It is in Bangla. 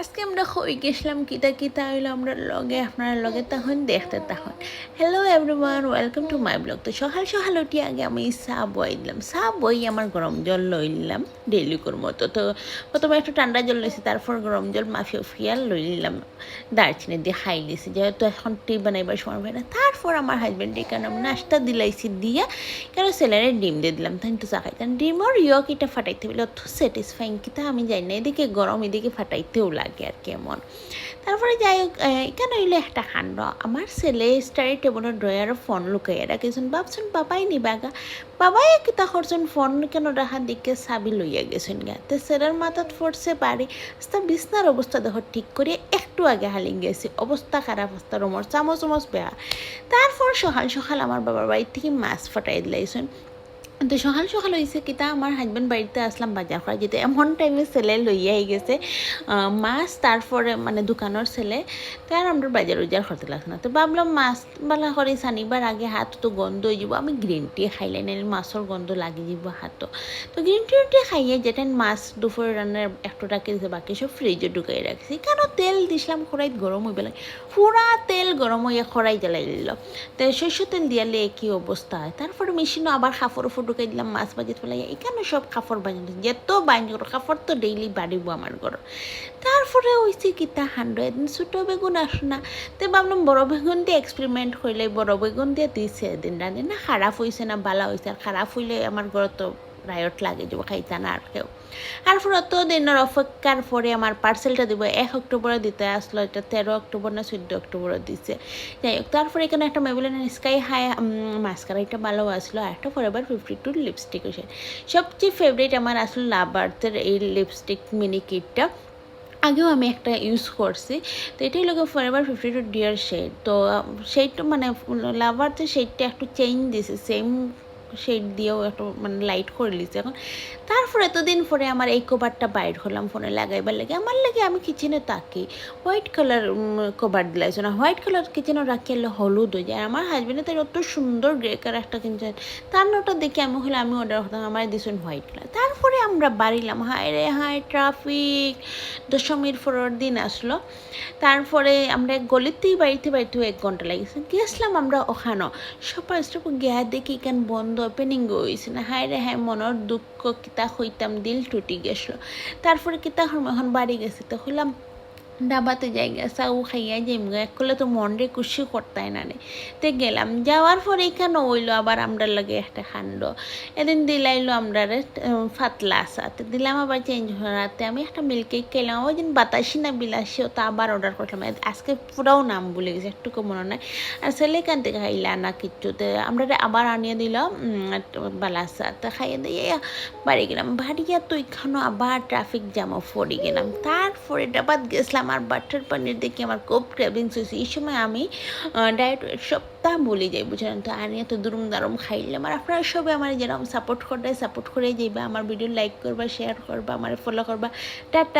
আজকে আমরা হয়ে গেছিলাম কিতা কিতা হইলো আমরা লগে আপনারা লগে তখন দেখতে তখন hello everyone welcome to my blog. তো সকাল সকাল উঠি আগে আমি চা বই দিলাম, চা বই আমার গরম জল লইলাম ডেইলিকর মতো। তো প্রথমে একটু ঠান্ডা জল লইছি, তারপর গরম জল মাফিয়া ফিয়াল লইলাম, দারচিনি দিয়ে খাই দিয়েছি যেহেতু এখন টি বানাইবার সময় হয় না। তারপর আমার হাজব্যান্ডে কেন নাস্তা দিলাইছি দিয়া কেন ছেলেরে ডিম দিয়ে দিলাম, তাই তো চা খাইতাম ডিমর ইয়কিটা ফাটাইতে বলে অত স্যাটিসফাইং কিতা আমি জানি না, এদিকে গরম এদিকে ফাটাইতেও লাগে আর কেমন। তারপরে যাই হোক এখানে হইলো একটা কাণ্ড, আমার ছেলে স্টাডি টেবিলের ড্রয়ারে ফোন লুকাইয়া রাখিছেন, ভাবছেন বাবাই নিবাগা, বাবাই কিতা করছেন ফোন কেন রাখার দিকে চাবি লইয়া গেছেন গা। তো ছেলের মাথাত পড়ছে বাড়ি আস্তা বিছনার অবস্থা দেখো ঠিক করে একটু আগে হালি গেছে, অবস্থা খারাপ, অবস্থা রুমর চামচ চামচ বেয়া। তারপর সকাল সকাল আমার বাবার বাড়ি থেকে মাছ ফাটাই দিলাইছেন। তো সকাল সকাল হয়েছে কিতা আমার হাজব্যান্ড বাড়িতে আসলাম বাজার করা যেতে, এমন টাইমে ছেলে লইয়াই গেছে মাছ, তারপরে মানে দোকানের ছেলে, তার আমরা বাজার উজার করতে লাগছে না। তো ভাবলাম মাছ বালা করে সানিবার আগে হাত তো গন্ধ হয়ে যাব, আমি গ্রিন টি খাইলে না মাছের গন্ধ লাগিয়ে যাব হাত। তো গ্রিন টি খাইয়ে যেটা মাছ দুপুরে রান্নার একটু রাখি দিয়েছে, বাকি সব ফ্রিজে ঢুকাই রাখছি। কেন তেল দিছিলাম খড়াইত গরম হয়ে পেলাম, পুরা তেল গরম হইয়া খড়াই জ্বালাই দিল। তো সরষে তেল দিয়ালে একই অবস্থা হয়। তারপরে মেশিনও আবার কাপড় ঢুকাই দিলাম মাছ বাজিত ফেলাই, এখানে সব কাপড় বাজি যেত বাইন করো কাপড় তো ডেইলি বাড়িব আমার ঘর। তারপরে হয়েছে কিতা হান্ড এদিন ছোটো বেগুন আসো না, তো ভাবলাম বড় বেগুন দিয়ে এক্সপেরিমেন্ট করলে বড় বেগুন দিয়ে দিছে এদিন রাঁধে না, খারাপ হয়েছে না বালা হয়েছে, আর খারাপ হইলে আমার ঘর তো রায়ট লাগে যাব খাইতা না আর কেউ। আর অত দিনের অপেক্ষার পরে আমার পার্সেলটা দিব 1 অক্টোবরে দিতে আসলো, এটা 13 অক্টোবর না 14 অক্টোবরে দিচ্ছে। যাই হোক তারপরে এখানে একটা মেবলিনের স্কাই হাই মাস্কারা, এটা ভালো আসলো, আর একটা ফরএভার 52 লিপস্টিক হয়েছে। সবচেয়ে ফেভারিট আমার আসলো লাভার্থের এই লিপস্টিক মিনি কিটটা, আগেও আমি একটা ইউজ করছি। তো এটাই লোক ফরএভার 52 ডিয়ার শেড। তো শেডটা মানে লাভার্থের শেডটা একটু চেঞ্জ দিয়েছে, সেম শেড দিয়েও একটু মানে লাইট করে লিছে এখন। তারপর এতদিন পরে আমার এই কভারটা বাইর হলাম ফোনে লাগাইবার লাগে, আমার লাগে আমি কিচেনে তাকি হোয়াইট কালার কভার দিলাইছো না, হোয়াইট কালার কিচেনে রাখি এলে হলুদ হয়ে যায়। আমার হাজবেন্ডে তার অত সুন্দর গ্রে কালার একটা কিনছেন, তার নোটা দেখে আমি হলে আমি অর্ডার করতাম, আমার দিয়েছেন হোয়াইট কালার। তারপরে আমরা বাড়িলাম, হায় রে হায় ট্রাফিক, দশমীর পরের দিন আসলো। তারপরে আমরা গলিতেই বাড়িতে 1 ঘন্টা লাগিয়েছি, গেছিলাম আমরা ওখানো সবাই স্টপ গিয়া দেখি কেন বন্ধ ওপেনিং হয়েছে না, হায় রে হ্যাঁ মনের দুঃখ কিতা হইতাম, দিল টুটি গেছিলো। তারপরে কিতা এখন বাড়ি গেছি তো হইলাম ডাবাতে জায়গা চাউ খাইয়া যাইমগা একলে তো মন রে খুশি করতাই না রে। তে গেলাম, যাওয়ার পর এখানে হইলো আবার আমরার লাগে একটা কাণ্ড, এদিন দিলাইলো আমরা ফাতলা সাথে দিলাম, আবার চেঞ্জ হওয়াতে আমি একটা মিল্ক কেক খেলাম, ওই দিন বাতাসি না বিলাসি ওটা আবার অর্ডার করলাম, আজকে পুরাও নাম ভুলে গেছে একটুকু মনে নাই। আর ছেলে এখান থেকে খাইলা না কিচ্ছুতে আমরা আবার আনিয়ে দিল বালাসাত খাইয়ে দিয়ে বাড়ি গেলাম। বাড়িয়া তো এখানেও আবার ট্রাফিক জ্যামও পড়ে গেলাম। তারপরে ডাবাত গেছিলাম, আর বাটার পনির দেখে আমার খুব ক্রেভিংস হয়েছে। এই সময় আমি ডায়েট সপ্তাহ বলে যাই বুঝলেন, তো আর তো দুরুম দারুম খাইলাম। আর আপনারা সবাই আমার যেরকম সাপোর্ট করে যাইবা, আমার ভিডিও লাইক করবা, শেয়ার করবা, আমার ফলো করবা। টাটা।